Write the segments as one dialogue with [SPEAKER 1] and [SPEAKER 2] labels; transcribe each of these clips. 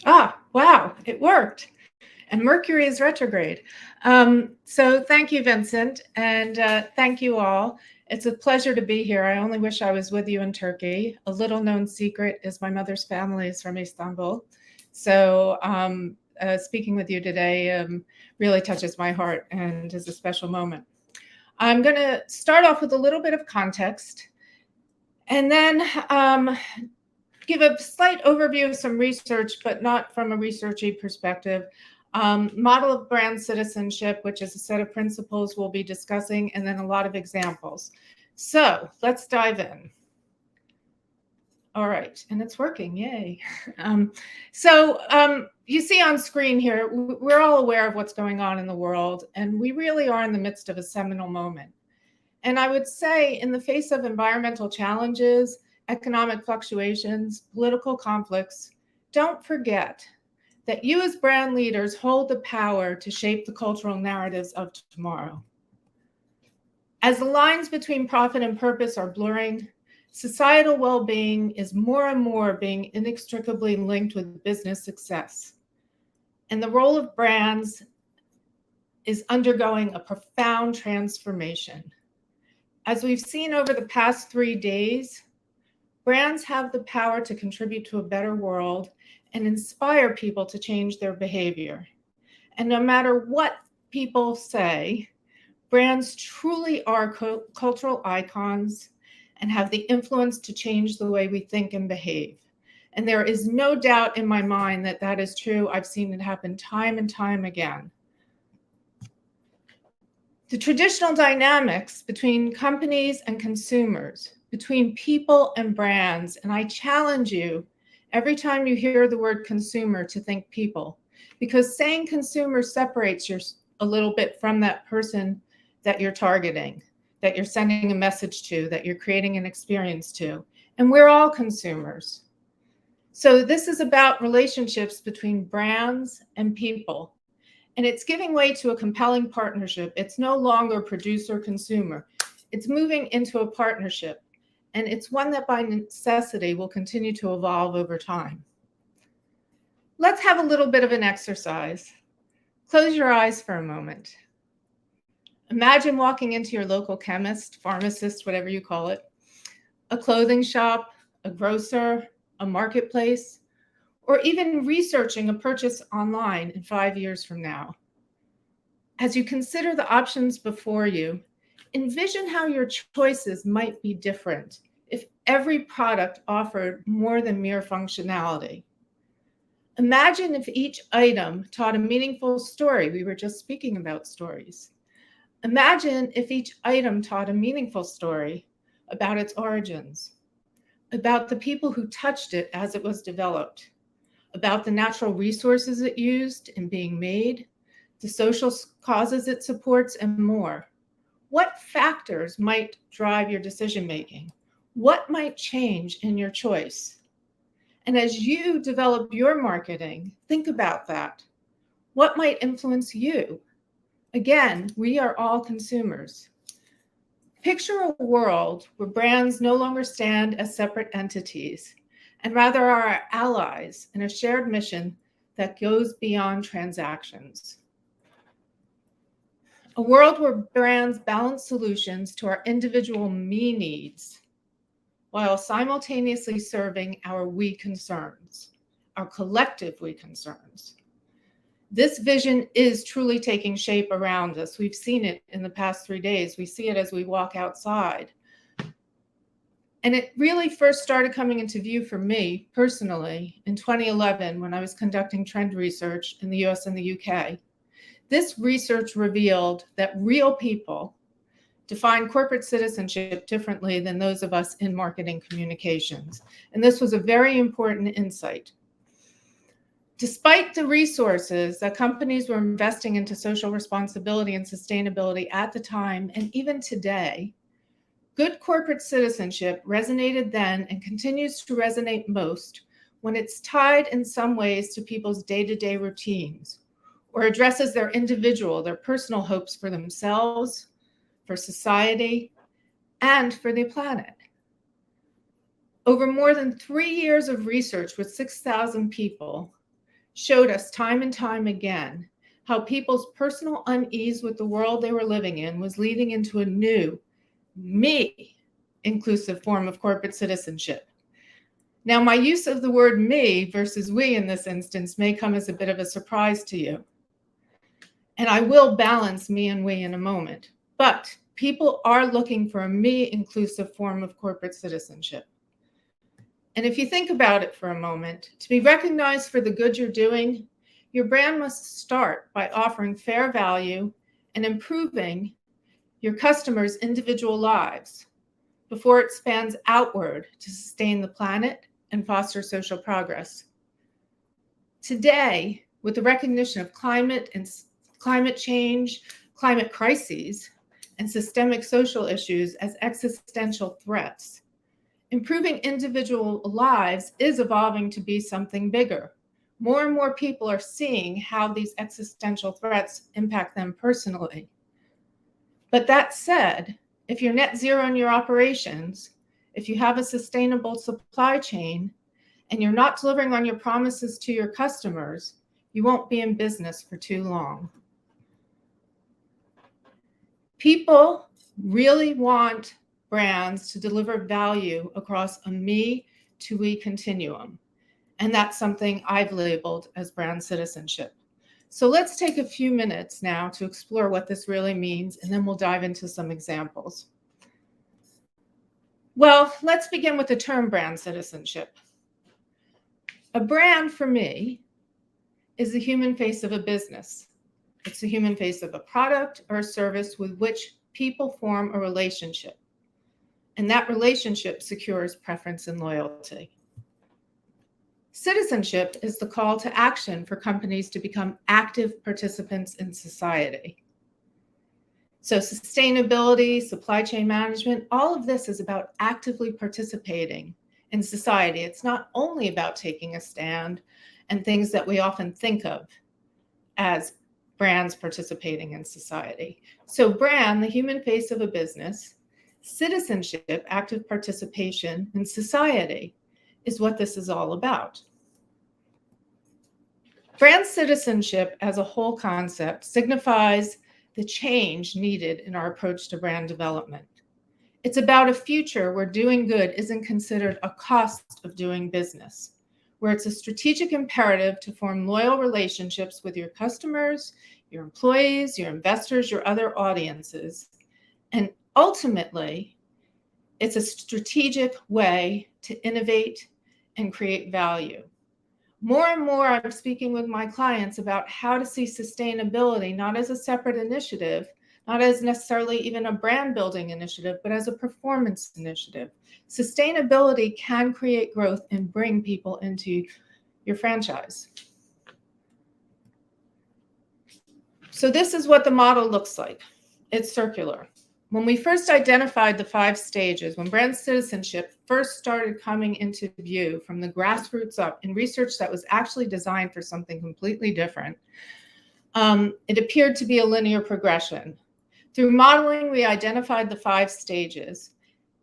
[SPEAKER 1] Wow, it worked. And Mercury is retrograde. So thank you, Vincent, and thank you all. It's a pleasure to be here. I only wish I was with you in Turkey. A little known secret is my mother's family is from Istanbul. So speaking with you today really touches my heart and is a special moment. I'm going to start off with a little bit of context and then give a slight overview of some research, but not from a researchy perspective. Model of brand citizenship, which is a set of principles we'll be discussing, and then a lot of examples. So let's dive in. All right, and it's working, yay. You see on screen here, we're all aware of what's going on in the world, and we really are in the midst of a seminal moment. And I would say in the face of environmental challenges, economic fluctuations, political conflicts, don't forget that you as brand leaders hold the power to shape the cultural narratives of tomorrow. As the lines between profit and purpose are blurring, societal well-being is more and more being inextricably linked with business success. And the role of brands is undergoing a profound transformation. As we've seen over the past 3 days, brands have the power to contribute to a better world and inspire people to change their behavior. And no matter what people say, brands truly are cultural icons and have the influence to change the way we think and behave. And there is no doubt in my mind that that is true. I've seen it happen time and time again. The traditional dynamics between companies and consumers, between people and brands, and I challenge you every time you hear the word consumer to think people, because saying consumer separates you a little bit from that person that you're targeting, that you're sending a message to, that you're creating an experience to. And we're all consumers. So this is about relationships between brands and people. And it's giving way to a compelling partnership. It's no longer producer-consumer. It's moving into a partnership. And it's one that by necessity will continue to evolve over time. Let's have a little bit of an exercise. Close your eyes for a moment. Imagine walking into your local chemist, pharmacist, whatever you call it, a clothing shop, a grocer, a marketplace, or even researching a purchase online in 5 years from now. As you consider the options before you, envision how your choices might be different if every product offered more than mere functionality. Imagine if each item taught a meaningful story. We were just speaking about stories. Imagine if each item taught a meaningful story about its origins, about the people who touched it as it was developed, about the natural resources it used in being made, the social causes it supports, and more. What factors might drive your decision-making? What might change in your choice? And as you develop your marketing, think about that. What might influence you? Again, we are all consumers. Picture a world where brands no longer stand as separate entities, and rather are allies in a shared mission that goes beyond transactions. A world where brands balance solutions to our individual me needs while simultaneously serving our we concerns, our collective we concerns. This vision is truly taking shape around us. We've seen it in the past 3 days. We see it as we walk outside. And it really first started coming into view for me personally in 2011 when I was conducting trend research in the US and the UK. This research revealed that real people define corporate citizenship differently than those of us in marketing communications. And this was a very important insight. Despite the resources that companies were investing into social responsibility and sustainability at the time, and even today, good corporate citizenship resonated then and continues to resonate most when it's tied in some ways to people's day-to-day routines or addresses their individual, their personal hopes for themselves, for society, and for the planet. Over more than 3 years of research with 6,000 people, showed us time and time again how people's personal unease with the world they were living in was leading into a new, me inclusive form of corporate citizenship. Now, my use of the word me versus we in this instance may come as a bit of a surprise to you. And I will balance me and we in a moment. But people are looking for a me inclusive form of corporate citizenship. And if you think about it for a moment, to be recognized for the good you're doing, your brand must start by offering fair value and improving your customers' individual lives before it spans outward to sustain the planet and foster social progress. Today, with the recognition of climate change, climate crises, and systemic social issues as existential threats, improving individual lives is evolving to be something bigger. More and more people are seeing how these existential threats impact them personally. But that said, if you're net zero in your operations, if you have a sustainable supply chain, and you're not delivering on your promises to your customers, you won't be in business for too long. People really want brands to deliver value across a me to we continuum. And that's something I've labeled as brand citizenship. So let's take a few minutes now to explore what this really means, and then we'll dive into some examples. Well, let's begin with the term brand citizenship. A brand for me is the human face of a business. It's the human face of a product or a service with which people form a relationship. And that relationship secures preference and loyalty. Citizenship is the call to action for companies to become active participants in society. So sustainability, supply chain management, all of this is about actively participating in society. It's not only about taking a stand and things that we often think of as brands participating in society. So brand, the human face of a business, citizenship, active participation in society, is what this is all about. Brand citizenship as a whole concept signifies the change needed in our approach to brand development. It's about a future where doing good isn't considered a cost of doing business, where it's a strategic imperative to form loyal relationships with your customers, your employees, your investors, your other audiences. And ultimately, it's a strategic way to innovate and create value. More and more, I'm speaking with my clients about how to see sustainability not as a separate initiative, not as necessarily even a brand building initiative, but as a performance initiative. Sustainability can create growth and bring people into your franchise. So this is what the model looks like. It's circular. When we first identified the 5 stages, when brand citizenship first started coming into view from the grassroots up in research that was actually designed for something completely different, it appeared to be a linear progression. Through modeling, we identified the 5 stages,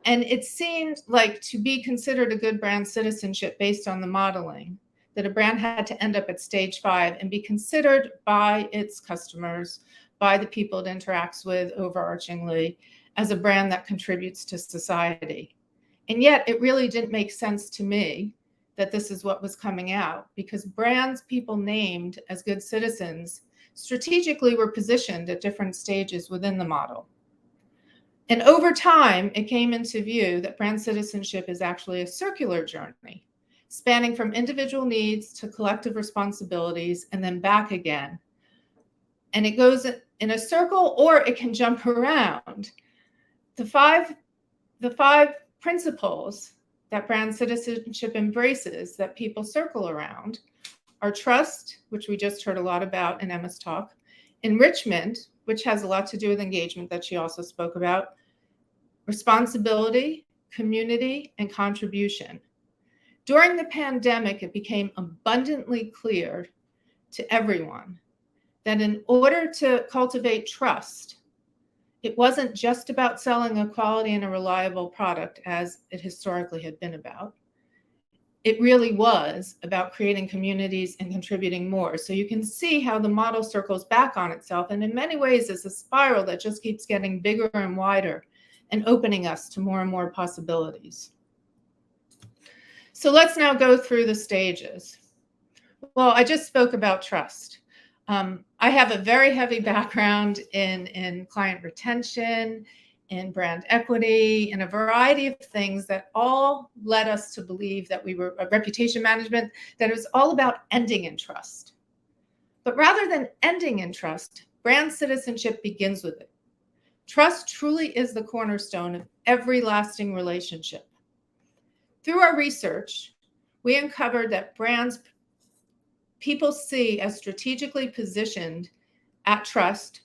[SPEAKER 1] and it seemed like to be considered a good brand citizenship based on the modeling, that a brand had to end up at stage 5 and be considered by its customers, by the people it interacts with overarchingly, as a brand that contributes to society. And yet it really didn't make sense to me that this is what was coming out, because brands people named as good citizens strategically were positioned at different stages within the model. And over time, it came into view that brand citizenship is actually a circular journey, spanning from individual needs to collective responsibilities and then back again. And it goes in a circle, or it can jump around. The five principles that brand citizenship embraces that people circle around are trust, which we just heard a lot about in Emma's talk, enrichment, which has a lot to do with engagement that she also spoke about, responsibility, community, and contribution. During the pandemic, it became abundantly clear to everyone that in order to cultivate trust, it wasn't just about selling a quality and a reliable product as it historically had been about. it really was about creating communities and contributing more. So you can see how the model circles back on itself. And in many ways, it's a spiral that just keeps getting bigger and wider and opening us to more and more possibilities. So let's now go through the stages. Well, I just spoke about trust. I have a very heavy background in client retention, in brand equity, in a variety of things that all led us to believe that we were reputation management, that it was all about ending in trust. But rather than ending in trust, brand citizenship begins with it. Trust truly is the cornerstone of every lasting relationship. Through our research, we uncovered that brands people see as strategically positioned at trust,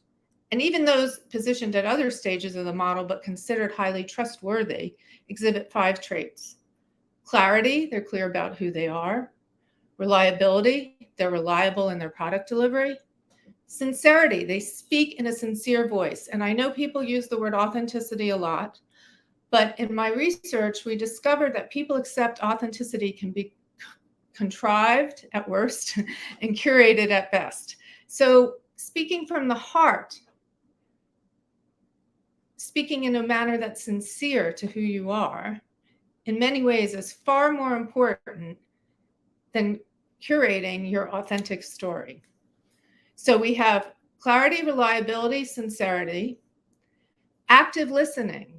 [SPEAKER 1] and even those positioned at other stages of the model but considered highly trustworthy, exhibit 5 traits. Clarity, they're clear about who they are. Reliability, they're reliable in their product delivery. Sincerity, they speak in a sincere voice. And I know people use the word authenticity a lot, but in my research, we discovered that people accept authenticity can be contrived at worst and curated at best. So speaking from the heart, speaking in a manner that's sincere to who you are, in many ways is far more important than curating your authentic story. So we have clarity, reliability, sincerity, active listening.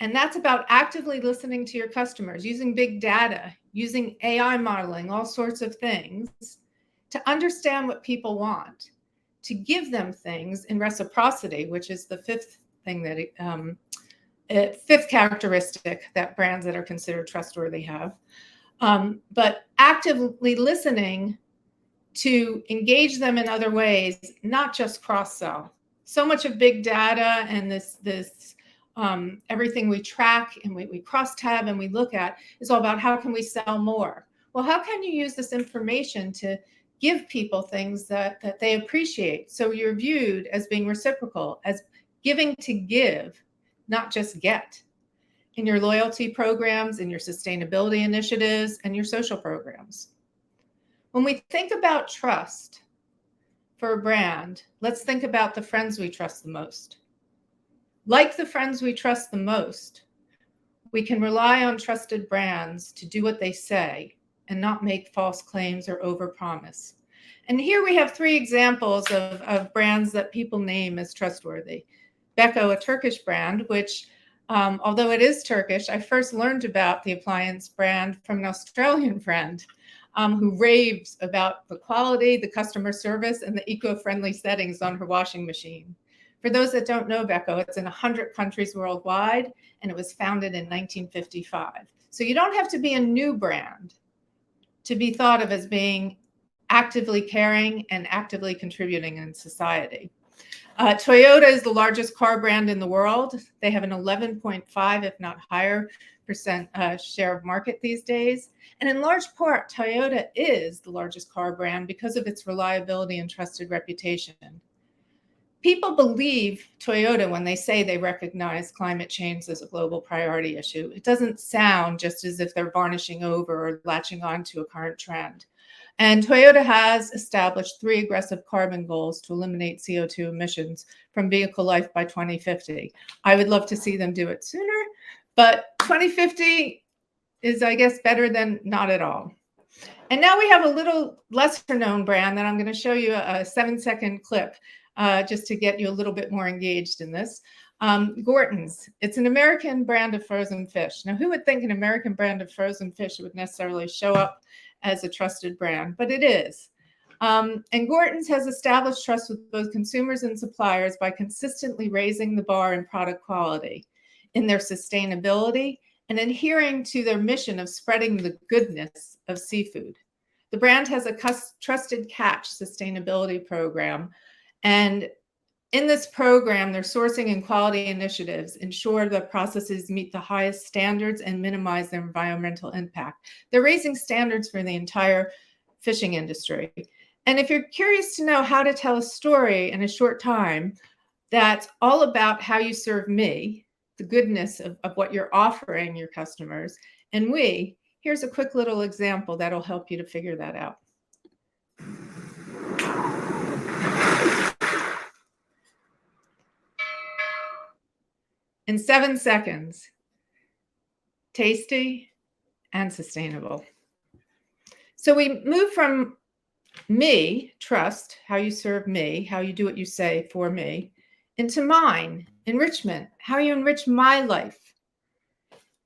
[SPEAKER 1] And that's about actively listening to your customers, using big data, using AI modeling, all sorts of things to understand what people want, to give them things in reciprocity, which is the fifth thing that fifth characteristic that brands that are considered trustworthy have. But actively listening to engage them in other ways, not just cross-sell. So much of big data and this everything we track and we cross-tab and we look at is all about how can we sell more? Well, how can you use this information to give people things that they appreciate? So you're viewed as being reciprocal, as giving to give, not just get, in your loyalty programs, in your sustainability initiatives, and your social programs. When we think about trust for a brand, let's think about the friends we trust the most. Like the friends we trust the most, we can rely on trusted brands to do what they say and not make false claims or overpromise. And here we have 3 examples of brands that people name as trustworthy. Beko, a Turkish brand, which, although it is Turkish, I first learned about the appliance brand from an Australian friend who raves about the quality, the customer service, and the eco-friendly settings on her washing machine. For those that don't know Beko, it's in 100 countries worldwide, and it was founded in 1955. So you don't have to be a new brand to be thought of as being actively caring and actively contributing in society. Toyota is the largest car brand in the world. They have an 11.5, if not higher, percent share of market these days. And in large part, Toyota is the largest car brand because of its reliability and trusted reputation. People believe Toyota when they say they recognize climate change as a global priority issue. It doesn't sound just as if they're varnishing over or latching on to a current trend. And Toyota has established 3 aggressive carbon goals to eliminate CO2 emissions from vehicle life by 2050. I would love to see them do it sooner, but 2050 is, I guess, better than not at all. And now we have a little lesser known brand that I'm going to show you a 7-second clip just to get you a little bit more engaged in this. Gorton's. It's an American brand of frozen fish. Now, who would think an American brand of frozen fish would necessarily show up as a trusted brand? But it is. And Gorton's has established trust with both consumers and suppliers by consistently raising the bar in product quality, in their sustainability, and adhering to their mission of spreading the goodness of seafood. The brand has a trusted catch sustainability program. And in this program, their sourcing and quality initiatives ensure the processes meet the highest standards and minimize their environmental impact. They're raising standards for the entire fishing industry. And if you're curious to know how to tell a story in a short time, that's all about how you serve me, the goodness of what you're offering your customers, and Here's a quick little example that'll help you to figure that out. In 7 seconds, tasty and sustainable. So we move from me, trust, how you serve me, how you do what you say for me, into mine, enrichment, how you enrich my life.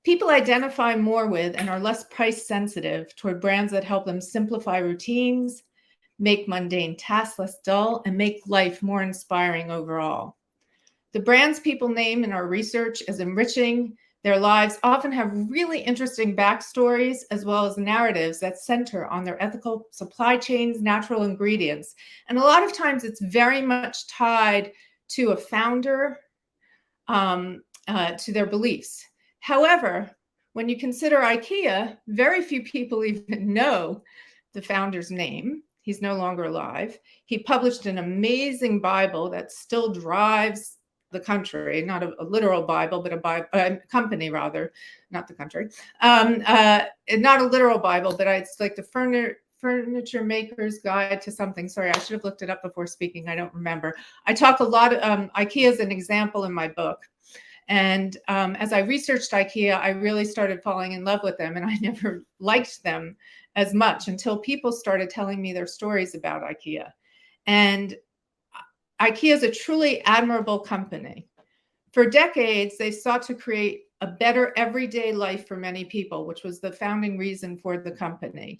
[SPEAKER 1] People identify more with and are less price sensitive toward brands that help them simplify routines, make mundane tasks less dull, and make life more inspiring overall. The brands people name in our research as enriching their lives often have really interesting backstories, as well as narratives that center on their ethical supply chains, natural ingredients. And a lot of times it's very much tied to a founder, to their beliefs. However, when you consider IKEA, very few people even know the founder's name. He's no longer alive. He published an amazing Bible that still drives the country, not a literal Bible, but a company rather, not the country. Not a literal Bible, but it's like the Furniture Maker's Guide to something. Sorry, I should have looked it up before speaking. I don't remember. I talk a lot of IKEA as an example in my book. And as I researched IKEA, I really started falling in love with them, and I never liked them as much until people started telling me their stories about IKEA. And IKEA is a truly admirable company. For decades, they sought to create a better everyday life for many people, which was the founding reason for the company.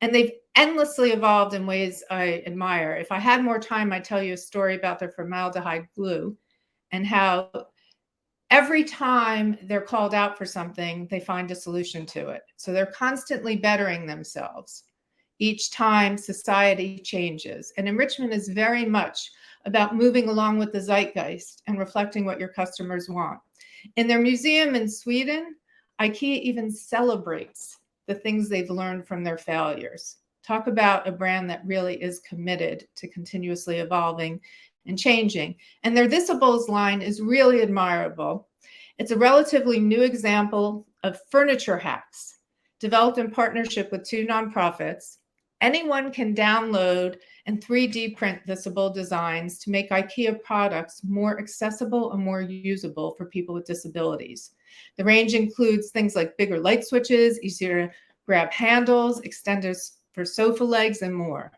[SPEAKER 1] And they've endlessly evolved in ways I admire. If I had more time, I'd tell you a story about their formaldehyde glue and how every time they're called out for something, they find a solution to it. So they're constantly bettering themselves each time society changes. And enrichment is very much about moving along with the zeitgeist and reflecting what your customers want. In their museum in Sweden, IKEA even celebrates the things they've learned from their failures. Talk about a brand that really is committed to continuously evolving and changing. And their Thisables line is really admirable. It's a relatively new example of furniture hacks developed in partnership with 2 nonprofits. Anyone can download and 3D print Thisable designs to make IKEA products more accessible and more usable for people with disabilities. The range includes things like bigger light switches, easier to grab handles, extenders for sofa legs, and more.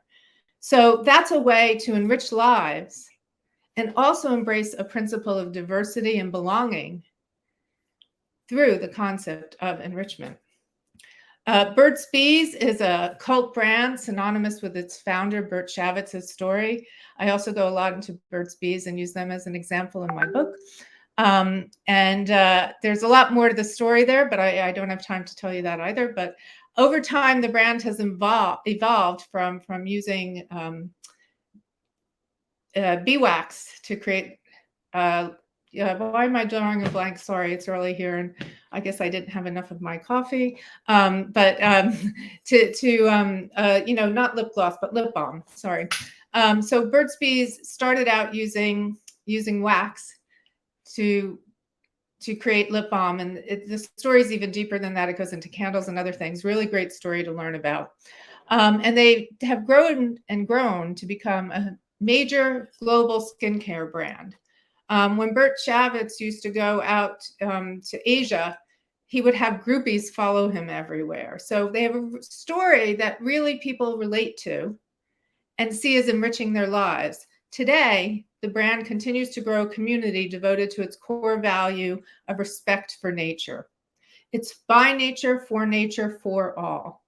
[SPEAKER 1] So that's a way to enrich lives and also embrace a principle of diversity and belonging through the concept of enrichment. Burt's Bees is a cult brand synonymous with its founder, Bert Shavitz's story. I also go a lot into Burt's Bees and use them as an example in my book. There's a lot more to the story there, but I don't have time to tell you that either. But over time, the brand has evolved from using beeswax to create why am I drawing a blank? Sorry, it's early here, and I guess I didn't have enough of my coffee. Not lip gloss, but lip balm. Sorry. So Burt's Bees started out using wax to create lip balm, and the story is even deeper than that. It goes into candles and other things. Really great story to learn about. And they have grown to become a major global skincare brand. When Bert Shavitz used to go out to Asia, he would have groupies follow him everywhere. So they have a story that really people relate to and see as enriching their lives. Today, the brand continues to grow a community devoted to its core value of respect for nature. It's by nature, for all.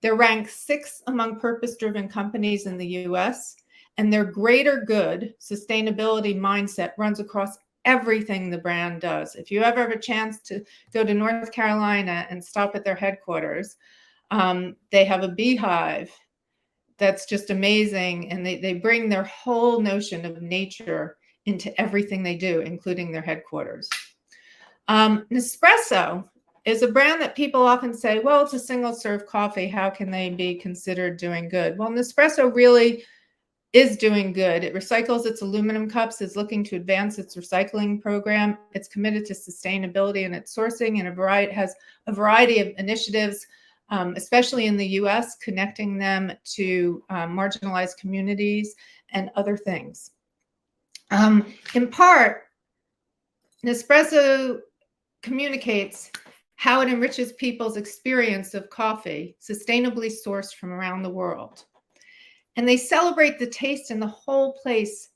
[SPEAKER 1] They're ranked 6th among purpose-driven companies in the US, and their greater good sustainability mindset runs across everything the brand does. If you ever have a chance to go to North Carolina and stop at their headquarters, they have a beehive that's just amazing. And they bring their whole notion of nature into everything they do, including their headquarters. Nespresso is a brand that people often say, well, it's a single serve coffee. How can they be considered doing good? Well, Nespresso really is doing good. It recycles its aluminum cups, is looking to advance its recycling program. It's committed to sustainability in its sourcing, and has a variety of initiatives especially in the US, connecting them to marginalized communities and other things. In part, Nespresso communicates how it enriches people's experience of coffee, sustainably sourced from around the world. And they celebrate the taste and the whole place,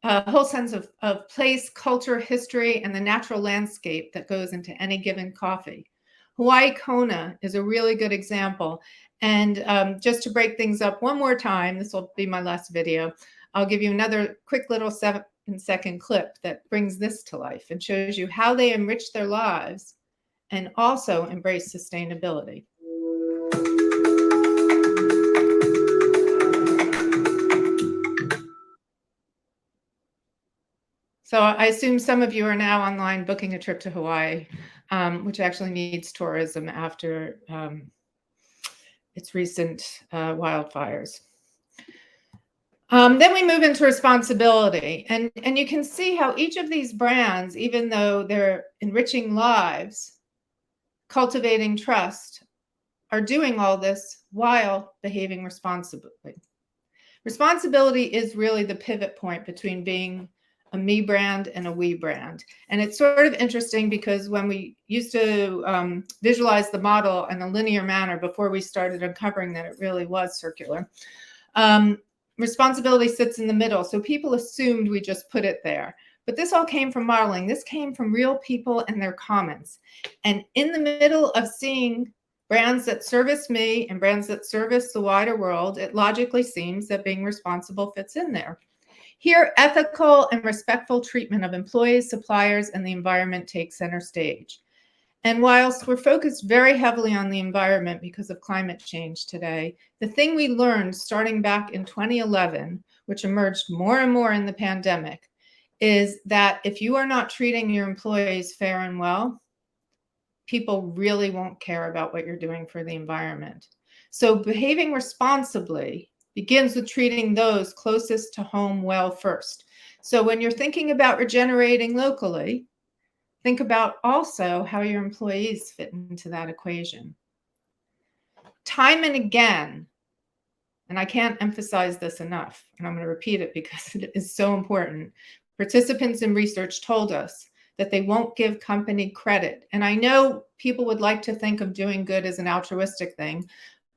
[SPEAKER 1] whole sense of place, culture, history, and the natural landscape that goes into any given coffee. Hawaii Kona is a really good example. And just to break things up one more time, this will be my last video, I'll give you another quick little 7-second clip that brings this to life and shows you how they enrich their lives and also embrace sustainability. So I assume some of you are now online booking a trip to Hawaii, which actually needs tourism after its recent wildfires. Then we move into responsibility. And you can see how each of these brands, even though they're enriching lives, cultivating trust, are doing all this while behaving responsibly. Responsibility is really the pivot point between being a me brand and a we brand. And it's sort of interesting because when we used to visualize the model in a linear manner before we started uncovering that it really was circular, responsibility sits in the middle. So people assumed we just put it there. But this all came from modeling. This came from real people and their comments. And in the middle of seeing brands that service me and brands that service the wider world, it logically seems that being responsible fits in there. Here, ethical and respectful treatment of employees, suppliers, and the environment takes center stage. And whilst we're focused very heavily on the environment because of climate change today, the thing we learned starting back in 2011, which emerged more and more in the pandemic, is that if you are not treating your employees fair and well, people really won't care about what you're doing for the environment. So behaving responsibly begins with treating those closest to home well first. So when you're thinking about regenerating locally, think about also how your employees fit into that equation. Time and again, and I can't emphasize this enough, and I'm going to repeat it because it is so important, participants in research told us that they won't give company credit. And I know people would like to think of doing good as an altruistic thing,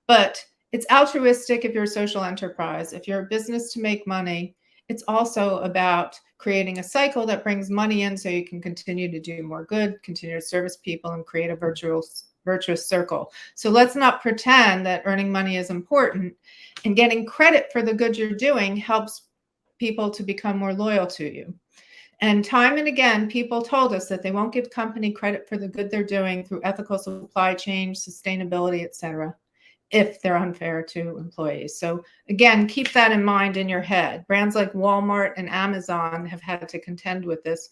[SPEAKER 1] but it's altruistic if you're a social enterprise. If you're a business to make money, it's also about creating a cycle that brings money in so you can continue to do more good, continue to service people, and create a virtuous circle. So let's not pretend that earning money is important, and getting credit for the good you're doing helps people to become more loyal to you. And time and again, people told us that they won't give company credit for the good they're doing through ethical supply chain, sustainability, et cetera, if they're unfair to employees. So again, keep that in mind in your head. Brands like Walmart and Amazon have had to contend with this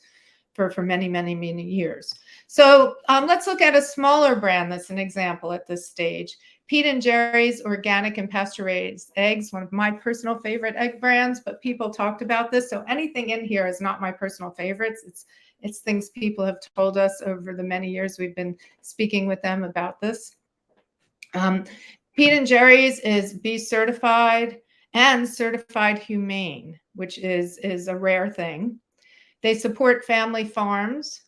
[SPEAKER 1] for many, many, many years. So let's look at a smaller brand that's an example at this stage. Pete & Gerry's organic and pasture-raised eggs, one of my personal favorite egg brands, but people talked about this. So anything in here is not my personal favorites. It's things people have told us over the many years we've been speaking with them about this. Pete & Gerry's is B certified and certified humane, which is a rare thing. They support family farms.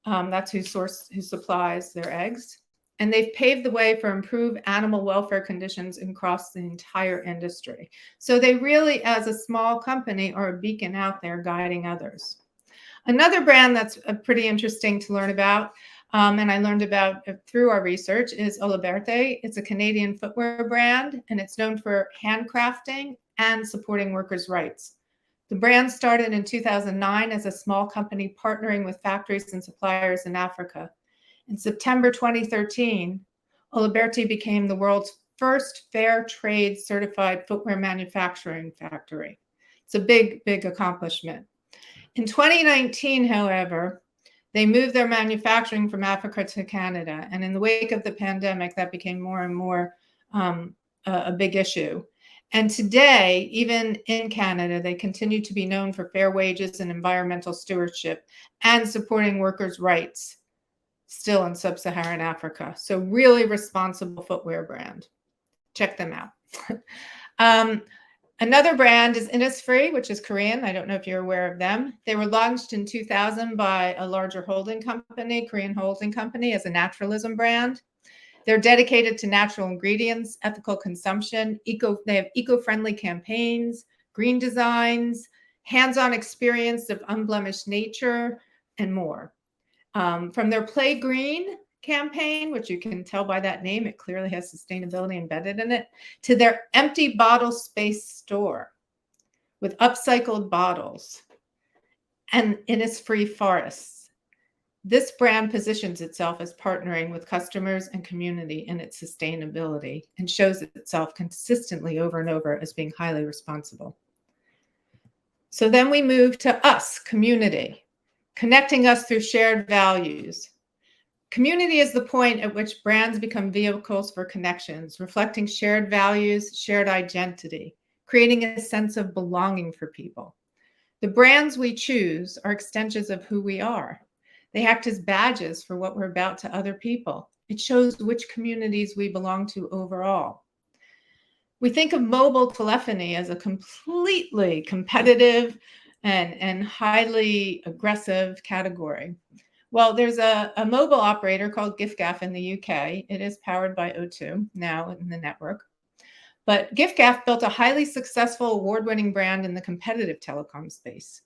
[SPEAKER 1] That's who supplies their eggs. And they've paved the way for improved animal welfare conditions across the entire industry. So they really, as a small company, are a beacon out there guiding others. Another brand that's pretty interesting to learn about, and I learned about through our research, is Oliberte. It's a Canadian footwear brand, and it's known for handcrafting and supporting workers' rights. The brand started in 2009 as a small company partnering with factories and suppliers in Africa. In September 2013, Oliberte became the world's first fair trade certified footwear manufacturing factory. It's a big, big accomplishment. In 2019, however, they moved their manufacturing from Africa to Canada. And in the wake of the pandemic, that became more and more a big issue. And today, even in Canada, they continue to be known for fair wages and environmental stewardship and supporting workers' rights. still in sub-Saharan Africa. So really responsible footwear brand. Check them out. Another brand is Innisfree, which is Korean. I don't know if you're aware of them. They were launched in 2000 by a larger holding company, Korean holding company, as a naturalism brand. They're dedicated to natural ingredients, ethical consumption, they have eco-friendly campaigns, green designs, hands-on experience of unblemished nature, and more. From their Play Green campaign, which you can tell by that name, it clearly has sustainability embedded in it, to their empty bottle space store with upcycled bottles and Innisfree forests. This brand positions itself as partnering with customers and community in its sustainability and shows itself consistently over and over as being highly responsible. So then we move to us, community, connecting us through shared values. Community is the point at which brands become vehicles for connections, reflecting shared values, shared identity, creating a sense of belonging for people. The brands we choose are extensions of who we are. They act as badges for what we're about to other people. It shows which communities we belong to overall. We think of mobile telephony as a completely competitive and highly aggressive category. Well, there's a mobile operator called giffgaff in the UK. It is powered by O2 now in the network. But giffgaff built a highly successful award-winning brand in the competitive telecom space.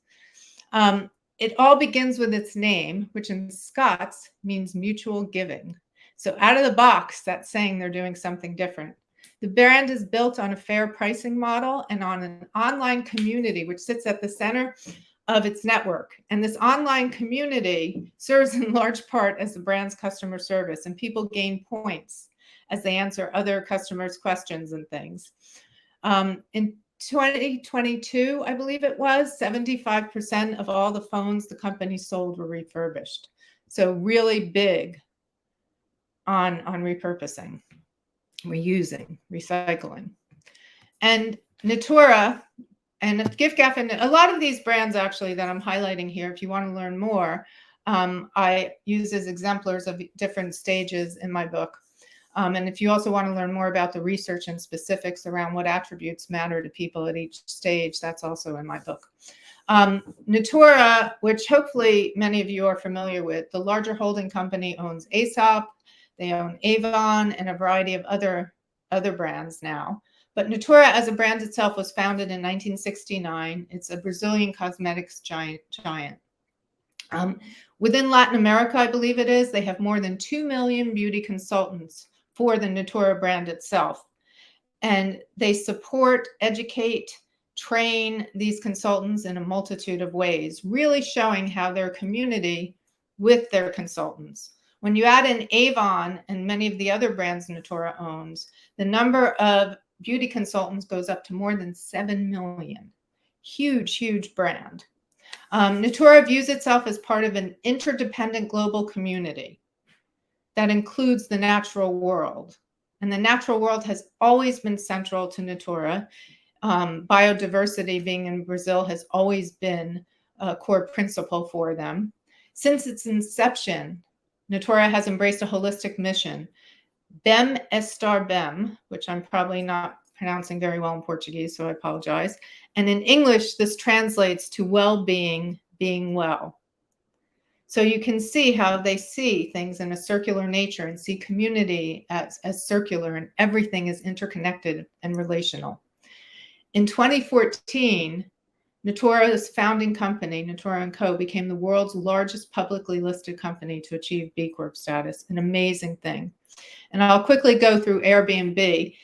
[SPEAKER 1] It all begins with its name, which in Scots means mutual giving. So out of the box, that's saying they're doing something different. The brand is built on a fair pricing model and on an online community, which sits at the center of its network. And this online community serves in large part as the brand's customer service, and people gain points as they answer other customers' questions and things. In 2022, I believe it was, 75% of all the phones the company sold were refurbished. So really big on repurposing, reusing, recycling. And Natura and giffgaff, and a lot of these brands actually that I'm highlighting here, if you want to learn more, I use as exemplars of different stages in my book. And if you also want to learn more about the research and specifics around what attributes matter to people at each stage, that's also in my book. Natura, which hopefully many of you are familiar with, the larger holding company owns Aesop, they own Avon, and a variety of other brands now. But Natura as a brand itself was founded in 1969. It's a Brazilian cosmetics giant. Within Latin America, I believe it is, they have more than 2 million beauty consultants for the Natura brand itself. And they support, educate, train these consultants in a multitude of ways, really showing how their community with their consultants. When you add in Avon and many of the other brands Natura owns, the number of beauty consultants goes up to more than 7 million. Huge, huge brand. Natura views itself as part of an interdependent global community that includes the natural world. And the natural world has always been central to Natura. Biodiversity being in Brazil has always been a core principle for them. Since its inception, Natura has embraced a holistic mission. Bem estar bem, which I'm probably not pronouncing very well in Portuguese, so I apologize. And in English, this translates to well-being, being well. So you can see how they see things in a circular nature and see community as circular, and everything is interconnected and relational. In 2014, Natura's founding company, Natura & Co., became the world's largest publicly listed company to achieve B Corp status, an amazing thing. And I'll quickly go through Airbnb.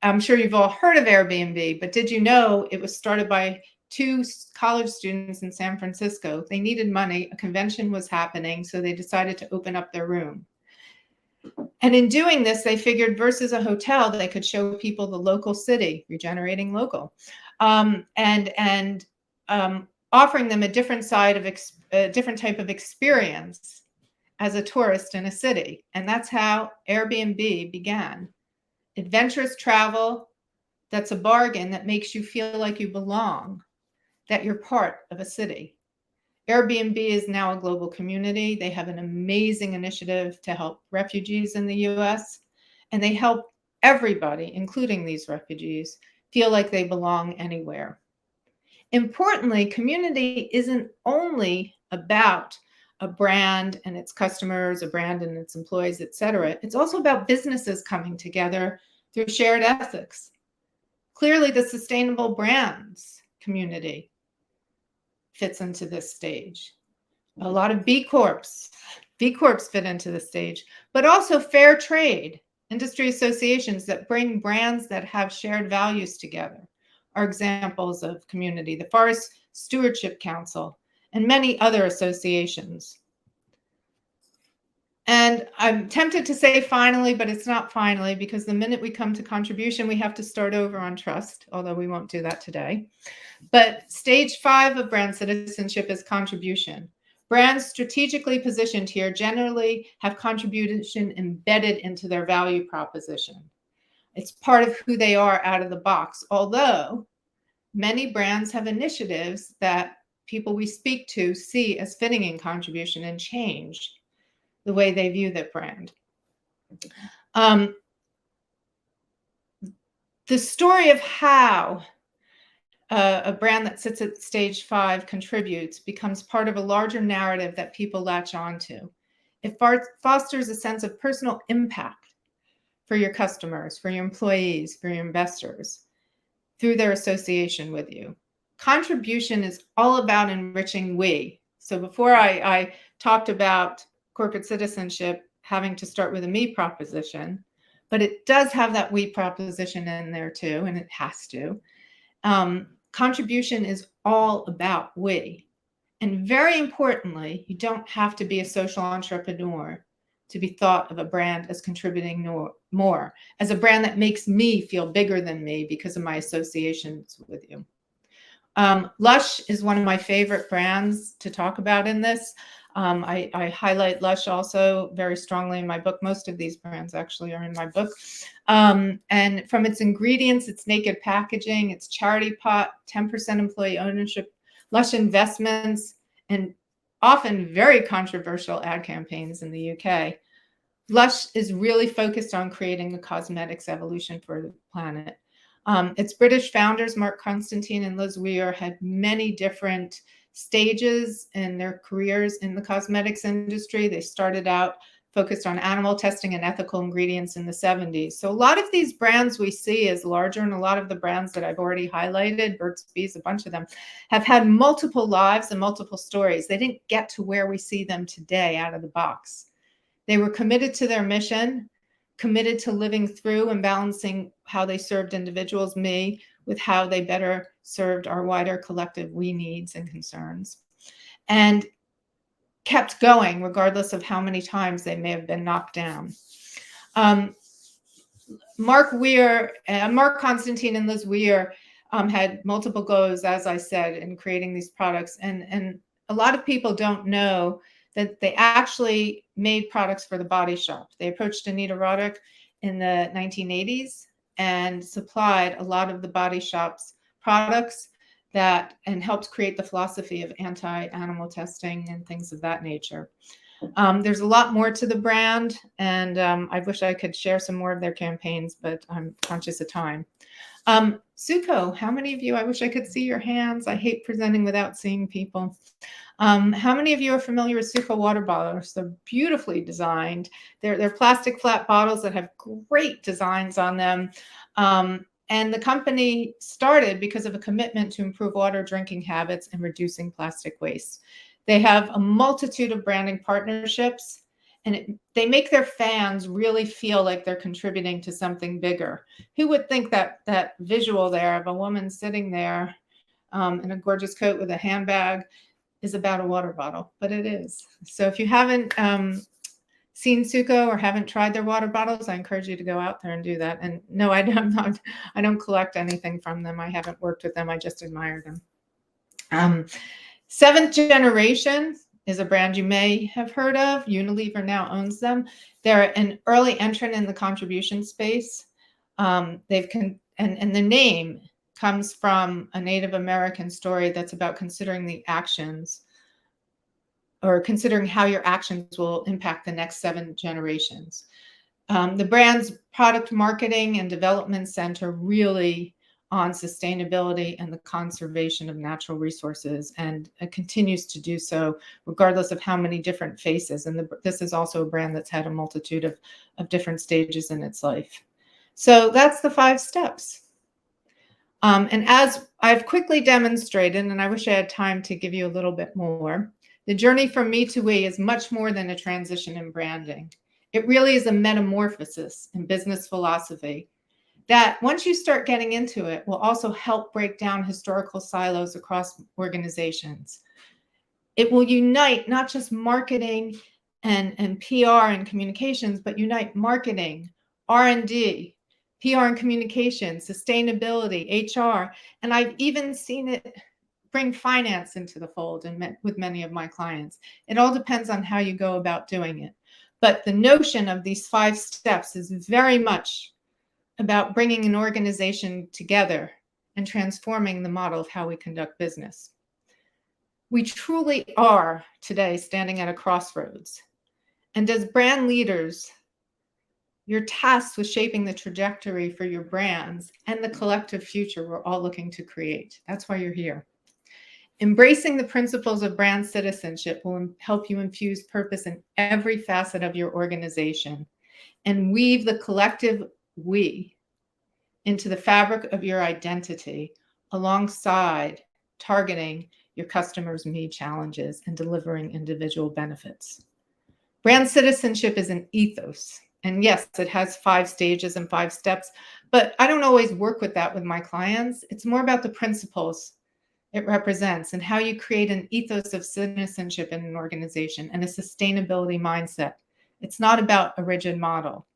[SPEAKER 1] I'm sure you've all heard of Airbnb, but did you know it was started by 2 college students in San Francisco? They needed money, a convention was happening, so they decided to open up their room. And in doing this, they figured versus a hotel, they could show people the local city, regenerating local, and offering them a different type of experience as a tourist in a city. And that's how Airbnb began. Adventurous travel that's a bargain that makes you feel like you belong, that you're part of a city. Airbnb is now a global community. They have an amazing initiative to help refugees in the US, and they help everybody, including these refugees, feel like they belong anywhere. Importantly, community isn't only about a brand and its customers, a brand and its employees, et cetera. It's also about businesses coming together through shared ethics. Clearly, the sustainable brands community fits into this stage. A lot of B Corps fit into the stage, but also fair trade, industry associations that bring brands that have shared values together are examples of community. The Forest Stewardship Council and many other associations. And I'm tempted to say finally, but it's not finally, because the minute we come to contribution, we have to start over on trust, although we won't do that today. But stage 5 of brand citizenship is contribution. Brands strategically positioned here generally have contribution embedded into their value proposition. It's part of who they are out of the box, although many brands have initiatives that people we speak to see as fitting in contribution and change the way they view their brand. The story of how a brand that sits at stage 5 contributes becomes part of a larger narrative that people latch onto. It fosters a sense of personal impact for your customers, for your employees, for your investors, through their association with you. Contribution is all about enriching we. So before I talked about corporate citizenship having to start with a me proposition, but it does have that we proposition in there too, and it has to. Contribution is all about we. And very importantly, you don't have to be a social entrepreneur to be thought of a brand as contributing more, as a brand that makes me feel bigger than me because of my associations with you. Lush is one of my favorite brands to talk about in this. I highlight Lush also very strongly in my book. Most of these brands actually are in my book. And from its ingredients, its naked packaging, its charity pot, 10% employee ownership, Lush investments, and often very controversial ad campaigns in the UK. Lush is really focused on creating a cosmetics evolution for the planet. Its British founders, Mark Constantine and Liz Weir, had many different stages in their careers in the cosmetics industry. They started out focused on animal testing and ethical ingredients in the 70s. So a lot of these brands we see as larger, and a lot of the brands that I've already highlighted, Burt's Bees, a bunch of them, have had multiple lives and multiple stories. They didn't get to where we see them today out of the box. They were committed to their mission, committed to living through and balancing how they served individuals, me, with how they better served our wider collective we needs and concerns, and kept going regardless of how many times they may have been knocked down. Mark Constantine and Liz Weir had multiple goes, as I said, in creating these products. And a lot of people don't know that they actually made products for the Body Shop. They approached Anita Roddick in the 1980s and supplied a lot of the Body Shop's products and helped create the philosophy of anti-animal testing and things of that nature. There's a lot more to the brand, and I wish I could share some more of their campaigns, but I'm conscious of time. Suco, how many of you, I wish I could see your hands. I hate presenting without seeing people. How many of you are familiar with Suco water bottles? They're beautifully designed. They're plastic flat bottles that have great designs on them. And the company started because of a commitment to improve water drinking habits and reducing plastic waste. They have a multitude of branding partnerships, and they make their fans really feel like they're contributing to something bigger. Who would think that visual there of a woman sitting there in a gorgeous coat with a handbag is about a water bottle? But it is. So if you haven't seen Suco or haven't tried their water bottles, I encourage you to go out there and do that. And no, I don't collect anything from them. I haven't worked with them. I just admire them. Seventh Generation is a brand you may have heard of. Unilever now owns them. They're an early entrant in the contribution space. And the name comes from a Native American story that's about considering the actions or considering how your actions will impact the next 7 generations. The brand's product marketing and development center really on sustainability and the conservation of natural resources, and it continues to do so regardless of how many different faces. And this is also a brand that's had a multitude of different stages in its life. So that's the 5 steps. And as I've quickly demonstrated, and I wish I had time to give you a little bit more, the journey from me to we is much more than a transition in branding. It really is a metamorphosis in business philosophy that once you start getting into it will also help break down historical silos across organizations. It will unite not just marketing and PR and communications, but unite marketing, R&D, PR and communications, sustainability, HR, and I've even seen it bring finance into the fold with many of my clients. It all depends on how you go about doing it. But the notion of these 5 steps is very much about bringing an organization together and transforming the model of how we conduct business. We truly are today standing at a crossroads. And as brand leaders, you're tasked with shaping the trajectory for your brands and the collective future we're all looking to create. That's why you're here. Embracing the principles of brand citizenship will help you infuse purpose in every facet of your organization and weave the collective we into the fabric of your identity alongside targeting your customers' me challenges and delivering individual benefits. Brand citizenship is an ethos. And yes, it has 5 stages and 5 steps, but I don't always work with that with my clients. It's more about the principles it represents and how you create an ethos of citizenship in an organization and a sustainability mindset. It's not about a rigid model.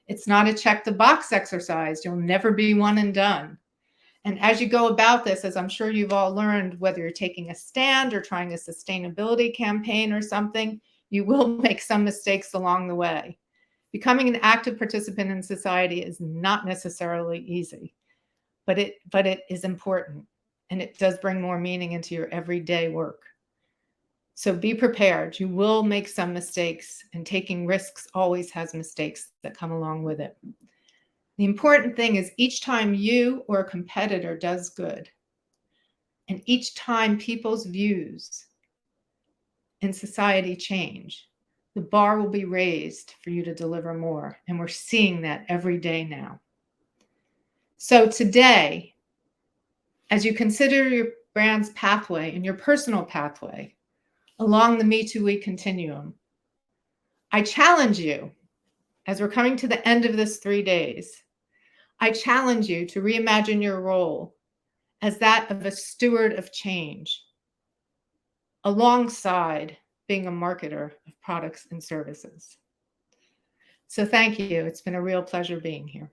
[SPEAKER 1] It's not a check the box exercise. You'll never be one and done. And as you go about this, as I'm sure you've all learned, whether you're taking a stand or trying a sustainability campaign or something, you will make some mistakes along the way. Becoming an active participant in society is not necessarily easy, but it is important. And it does bring more meaning into your everyday work. So be prepared. You will make some mistakes, and taking risks always has mistakes that come along with it. The important thing is each time you or a competitor does good, and each time people's views in society change, the bar will be raised for you to deliver more. And we're seeing that every day now. So today, as you consider your brand's pathway and your personal pathway along the Me to We continuum, I challenge you, as we're coming to the end of this 3 days, I challenge you to reimagine your role as that of a steward of change, alongside being a marketer of products and services. So thank you. It's been a real pleasure being here.